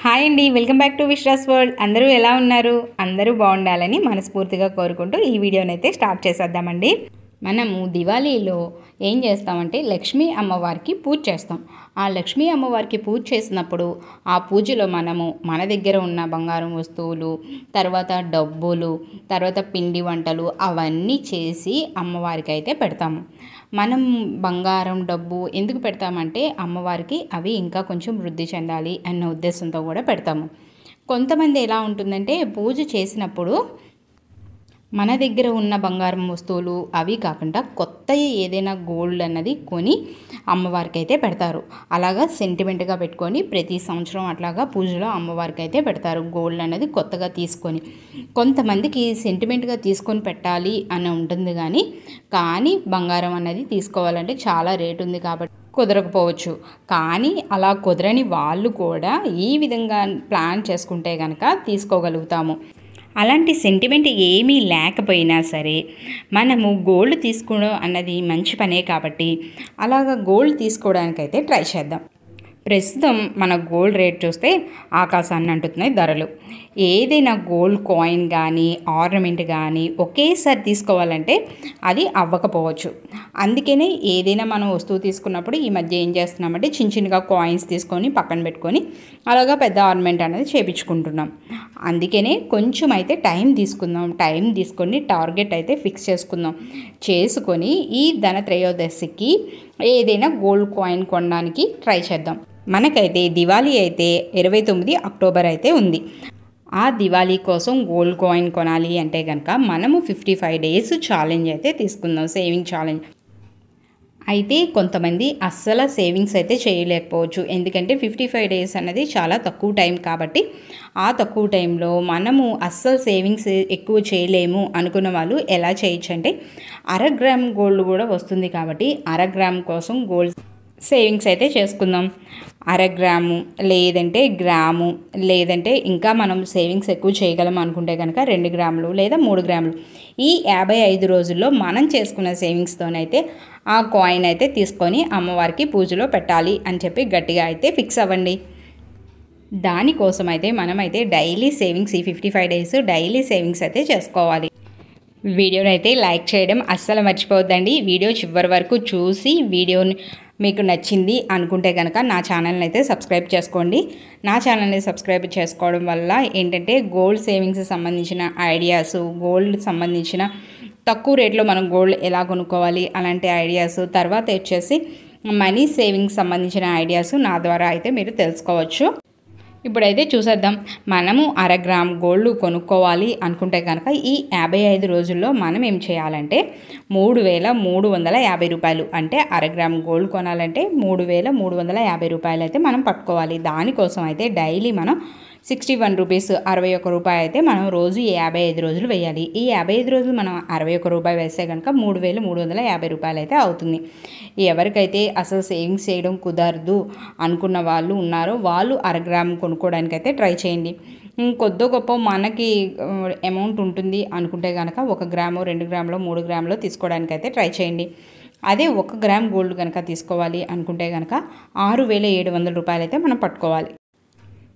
Hi అండి, welcome back to Vishwas world. అందరూ ఎలా ఉన్నారు? అందరూ బాగుండాలని మనస్ఫూర్తిగా కోరుకుంటూ ఈ వీడియోనైతే స్టార్ట్ చేసేద్దామండి. మనము దివాళీలో ఏం చేస్తామంటే లక్ష్మీ అమ్మవారికి పూజ చేస్తాం. ఆ లక్ష్మీ అమ్మవారికి పూజ చేసినప్పుడు ఆ పూజలో మనము మన దగ్గర ఉన్న బంగారం వస్తువులు, తర్వాత డబ్బులు, తర్వాత పిండి వంటలు అవన్నీ చేసి అమ్మవారికి అయితే పెడతాము. మనం బంగారం డబ్బు ఎందుకు పెడతామంటే అమ్మవారికి అవి ఇంకా కొంచెం వృద్ధి చెందాలి అన్న ఉద్దేశంతో కూడా పెడతాము. కొంతమంది ఎలా ఉంటుందంటే పూజ చేసినప్పుడు మన దగ్గర ఉన్న బంగారం వస్తువులు అవి కాకుండా కొత్తవి ఏదైనా గోల్డ్ అన్నది కొని అమ్మవారికి అయితే పెడతారు. అలాగా సెంటిమెంట్గా పెట్టుకొని ప్రతి సంవత్సరం అట్లాగా పూజలో అమ్మవారికి అయితే పెడతారు గోల్డ్ అన్నది కొత్తగా తీసుకొని. కొంతమందికి సెంటిమెంట్గా తీసుకొని పెట్టాలి అని ఉంటుంది, కానీ బంగారం అన్నది తీసుకోవాలంటే చాలా రేటు ఉంది కాబట్టి కుదరకపోవచ్చు. కానీ అలా కుదరని వాళ్ళు కూడా ఈ విధంగా ప్లాన్ చేసుకుంటే కనుక తీసుకోగలుగుతాము. అలాంటి సెంటిమెంట్ ఏమీ లేకపోయినా సరే మనము గోల్డ్ తీసుకోవడం అన్నది మంచి పనే కాబట్టి అలాగా గోల్డ్ తీసుకోవడానికైతే ట్రై చేద్దాం. ప్రస్తుతం మన గోల్డ్ రేట్ చూస్తే ఆకాశాన్ని అంటున్నాయి ధరలు. ఏదైనా గోల్డ్ కాయిన్ కానీ ఆర్నమెంట్ కానీ ఒకేసారి తీసుకోవాలంటే అది అవ్వకపోవచ్చు. అందుకనే ఏదైనా మనం వస్తువు తీసుకున్నప్పుడు ఈ మధ్య ఏం చేస్తున్నామంటే చిన్నగా కాయిన్స్ తీసుకొని పక్కన పెట్టుకొని అలాగా పెద్ద ఆర్నమెంట్ అనేది చేపించుకుంటున్నాం. అందుకనే కొంచెం అయితే టైం తీసుకుందాం. టైం తీసుకొని టార్గెట్ అయితే ఫిక్స్ చేసుకొని ఈ ధనత్రయోదశికి ఏదైనా గోల్డ్ కాయిన్ కొనడానికి ట్రై చేద్దాం. మనకైతే దివాళీ అయితే 29 అక్టోబర్ అయితే ఉంది. ఆ దివాళీ కోసం గోల్డ్ కాయిన్ కొనాలి అంటే కనుక మనము 55 డేస్ ఛాలెంజ్ అయితే తీసుకుందాం, సేవింగ్ ఛాలెంజ్. అయితే కొంతమంది అస్సలు సేవింగ్స్ అయితే చేయలేకపోవచ్చు, ఎందుకంటే 55 డేస్ అన్నది చాలా తక్కువ టైం కాబట్టి ఆ తక్కువ టైంలో మనము అస్సలు సేవింగ్స్ ఎక్కువ చేయలేము అనుకున్న వాళ్ళు ఎలా చేయొచ్చు అంటే 1/2 గ్రామ్ గోల్డ్ కూడా వస్తుంది కాబట్టి 1/2 గ్రామ్ కోసం గోల్డ్ సేవింగ్స్ అయితే చేసుకుందాం. 1/2 గ్రాము లేదంటే గ్రాము, లేదంటే ఇంకా మనం సేవింగ్స్ ఎక్కువ చేయగలం అనుకుంటే కనుక 2 గ్రాములు లేదా 3 గ్రాములు. ఈ 55 రోజుల్లో మనం చేసుకున్న సేవింగ్స్తోనైతే ఆ కాయిన్ అయితే తీసుకొని అమ్మవారికి పూజలో పెట్టాలి అని చెప్పి గట్టిగా అయితే ఫిక్స్ అవ్వండి. దానికోసం అయితే మనమైతే డైలీ సేవింగ్స్, ఈ 55 డేస్ డైలీ సేవింగ్స్ అయితే చేసుకోవాలి. వీడియోని అయితే లైక్ చేయడం అస్సలు మర్చిపోవద్దండి. వీడియో చివరి వరకు చూసి వీడియోని మీకు నచ్చింది అనుకుంటే కనుక నా ఛానల్ని అయితే సబ్స్క్రైబ్ చేసుకోండి. నా ఛానల్ని సబ్స్క్రైబ్ చేసుకోవడం వల్ల ఏంటంటే గోల్డ్ సేవింగ్స్ సంబంధించిన ఐడియాస్, గోల్డ్ సంబంధించిన తక్కువ రేట్లో మనం గోల్డ్ ఎలా కొనుక్కోవాలి అలాంటి ఐడియాస్, తర్వాత వచ్చేసి మనీ సేవింగ్స్ సంబంధించిన ఐడియాస్ నా ద్వారా అయితే మీరు తెలుసుకోవచ్చు. ఇప్పుడైతే చూసేద్దాం. మనము 1/2 గ్రామ్ గోల్డ్ కొనుక్కోవాలి అనుకుంటే కనుక ఈ 55 రోజుల్లో మనం ఏం చేయాలంటే 3,350 రూపాయలు, అంటే 1/2 గ్రామ్ గోల్డ్ కొనాలంటే 3,350 రూపాయలు అయితే మనం పట్టుకోవాలి. దానికోసం అయితే డైలీ మనం 61 రూపీస్, 61 రూపాయి అయితే మనం రోజు 55 రోజులు వేయాలి. ఈ 55 రోజులు మనం 61 రూపాయి వేస్తే కనుక 3,350 రూపాయలు అయితే అవుతుంది. ఎవరికైతే అసలు సేవింగ్స్ చేయడం కుదరదు అనుకున్న వాళ్ళు ఉన్నారో వాళ్ళు 1/2 గ్రామ్ కొనుక్కోవడానికి అయితే ట్రై చేయండి. కొద్ది గొప్ప మనకి అమౌంట్ ఉంటుంది అనుకుంటే కనుక 1 గ్రాము, 2 గ్రాములో, 3 గ్రాములో తీసుకోవడానికి అయితే ట్రై చేయండి. అదే 1 గ్రామ్ గోల్డ్ కనుక తీసుకోవాలి అనుకుంటే కనుక 6,700 రూపాయలు అయితే మనం పట్టుకోవాలి.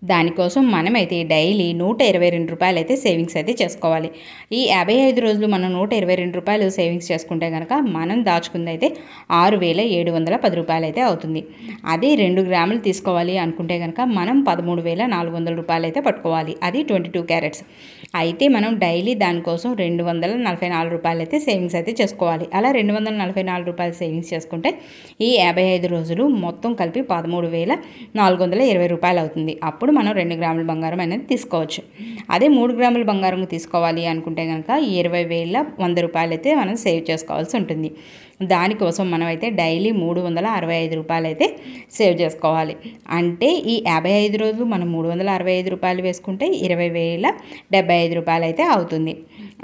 దానికోసం మనమైతే డైలీ 122 రూపాయలు అయితే సేవింగ్స్ అయితే చేసుకోవాలి. ఈ 55 రోజులు మనం 122 రూపాయలు సేవింగ్స్ చేసుకుంటే కనుక మనం దాచుకుంది అయితే 6,710 రూపాయలు అయితే అవుతుంది. అదే 2 గ్రాములు తీసుకోవాలి అనుకుంటే కనుక మనం 13,400 రూపాయలు అయితే పట్టుకోవాలి. అది 22 క్యారెట్స్. అయితే మనం డైలీ దానికోసం 244 రూపాయలు అయితే సేవింగ్స్ అయితే చేసుకోవాలి. అలా 244 రూపాయలు సేవింగ్స్ చేసుకుంటే ఈ 55 రోజులు మొత్తం కలిపి 13,420 రూపాయలు అవుతుంది. అప్పుడు మనం 2 గ్రాముల బంగారం అనేది తీసుకోవచ్చు. అదే 3 గ్రాముల బంగారం తీసుకోవాలి అనుకుంటే కనుక 20,100 రూపాయలు అయితే మనం సేవ్ చేసుకోవాల్సి ఉంటుంది. దానికోసం మనం అయితే డైలీ 365 రూపాయలు అయితే సేవ్ చేసుకోవాలి. అంటే ఈ 55 రోజులు మనం 365 రూపాయలు వేసుకుంటే 20,075 రూపాయలు అయితే అవుతుంది.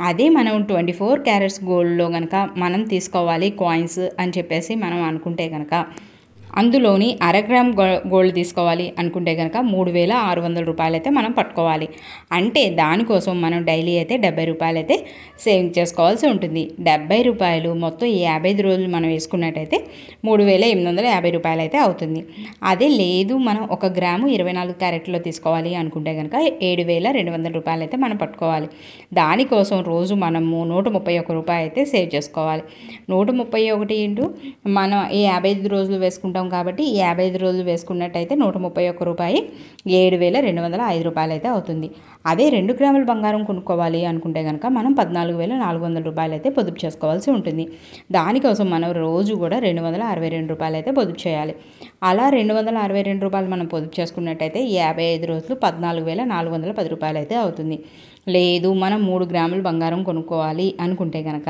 అదే మనం 24 క్యారెట్స్ గోల్డ్లో కనుక మనం తీసుకోవాలి కాయిన్స్ అని చెప్పేసి మనం అనుకుంటే కనుక అందులోని అరగ్రామ్ గోల్డ్ తీసుకోవాలి అనుకుంటే కనుక 3,600 రూపాయలు అయితే మనం పట్టుకోవాలి. అంటే దానికోసం మనం డైలీ అయితే 70 రూపాయలు అయితే సేవింగ్ చేసుకోవాల్సి ఉంటుంది. 70 రూపాయలు మొత్తం 55 రోజులు మనం వేసుకున్నట్టయితే 3,850 రూపాయలు అయితే అవుతుంది. అదే లేదు మనం 1 గ్రాము 24 క్యారెట్లో తీసుకోవాలి అనుకుంటే కనుక 7,200 రూపాయలు అయితే మనం పట్టుకోవాలి. దానికోసం రోజు మనము 131 రూపాయలు అయితే సేవ్ చేసుకోవాలి. 131 ఇంటూ మనం ఈ 55 రోజులు వేసుకుంటాం కాబట్టి ఈ 55 రోజులు వేసుకున్నట్టయితే 131 రూపాయి 7,205 రూపాయలు అయితే అవుతుంది. అదే 2 గ్రాముల బంగారం కొనుక్కోవాలి అనుకుంటే కనుక మనం 14,400 రూపాయలు అయితే పొదుపు చేసుకోవాల్సి ఉంటుంది. దానికోసం మనం రోజు కూడా 262 రూపాయలు అయితే పొదుపు చేయాలి. అలా 262 రూపాయలు మనం పొదుపు చేసుకున్నట్టయితే 55 రోజులు 14,410 రూపాయలు అయితే అవుతుంది. లేదు మనం 3 గ్రాముల బంగారం కొనుక్కోవాలి అనుకుంటే కనుక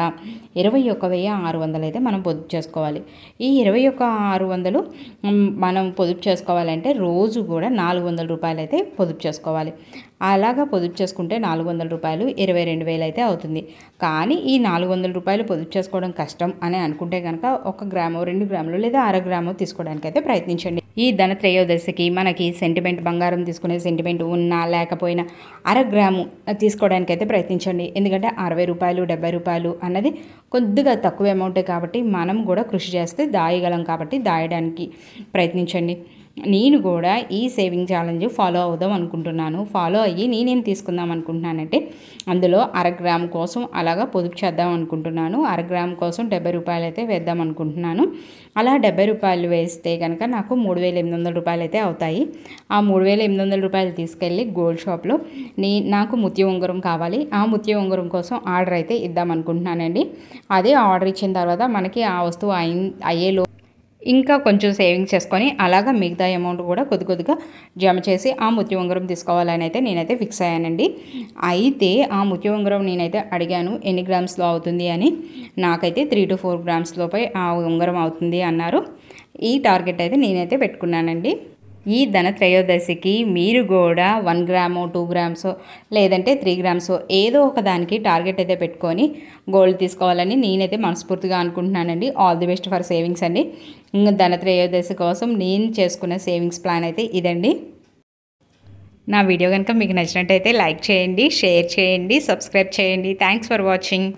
21,600 అయితే మనం పొదుపు చేసుకోవాలి. ఈ 21,600 మనం పొదుపు చేసుకోవాలంటే రోజు కూడా 400 రూపాయలు అయితే పొదుపు చేసుకోవాలి. అలాగా పొదుపు చేసుకుంటే 400 రూపాయలు 22,000 అయితే అవుతుంది. కానీ ఈ 400 రూపాయలు పొదుపు చేసుకోవడం కష్టం అని అనుకుంటే కనుక 1 గ్రాము 2 గ్రాములు లేదా 1/2 గ్రాము తీసుకోవడానికి అయితే ప్రయత్నించండి. ఈ ధనత్రయోదశికి మనకి సెంటిమెంట్ బంగారం తీసుకునే సెంటిమెంట్ ఉన్నా లేకపోయినా 1/2 గ్రాము తీసుకోవడానికి అయితే ప్రయత్నించండి. ఎందుకంటే 60 రూపాయలు 70 రూపాయలు అన్నది కొద్దిగా తక్కువ అమౌంటే కాబట్టి మనం కూడా కృషి చేస్తే దాయగలం కాబట్టి దాయడానికి ప్రయత్నించండి. నేను కూడా ఈ సేవింగ్ ఛాలెంజ్ ఫాలో అవుదాం అనుకుంటున్నాను. ఫాలో అయ్యి నేనేం తీసుకుందాం అనుకుంటున్నానంటే అందులో 1/2 గ్రాము కోసం అలాగా పొదుపు చేద్దాం అనుకుంటున్నాను. 1/2 గ్రాము కోసం 70 రూపాయలు అయితే వేద్దాం అనుకుంటున్నాను. అలా 70 రూపాయలు వేస్తే కనుక నాకు 3,800 రూపాయలు అయితే అవుతాయి. ఆ 3,800 రూపాయలు తీసుకెళ్ళి గోల్డ్ షాప్లో నాకు ముత్య ఉంగరం కావాలి. ఆ ముత్య ఉంగరం కోసం ఆర్డర్ అయితే ఇద్దాం అనుకుంటున్నానండి. అదే ఆర్డర్ ఇచ్చిన తర్వాత మనకి ఆ వస్తువు అయ్యేలో ఇంకా కొంచెం సేవింగ్స్ చేసుకొని అలాగా మిగతా అమౌంట్ కూడా కొద్దిగా జమ చేసి ఆ ముత్య ఉంగరం తీసుకోవాలని అయితే నేనైతే ఫిక్స్ అయ్యానండి. అయితే ఆ ముత్య ఉంగరం నేనైతే అడిగాను ఎన్ని గ్రామ్స్లో అవుతుంది అని. నాకైతే 3 to 4 గ్రామ్స్ లోపే ఆ ఉంగరం అవుతుంది అన్నారు. ఈ టార్గెట్ అయితే నేనైతే పెట్టుకున్నానండి. ఈ ధనత్రయోదశికి మీరు కూడా 1 గ్రాము 2 గ్రామ్స్ లేదంటే 3 గ్రామ్స్ ఏదో ఒక దానికి టార్గెట్ అయితే పెట్టుకొని గోల్డ్ తీసుకోవాలని నేనైతే మనస్ఫూర్తిగా అనుకుంటున్నానండి. All the best for savings అండి. ధనత్రయోదశి కోసం నేను చేసుకున్న సేవింగ్స్ ప్లాన్ అయితే ఇదండి. నా వీడియో కనుక మీకు నచ్చినట్టయితే లైక్ చేయండి, షేర్ చేయండి, సబ్స్క్రైబ్ చేయండి. Thanks for watching.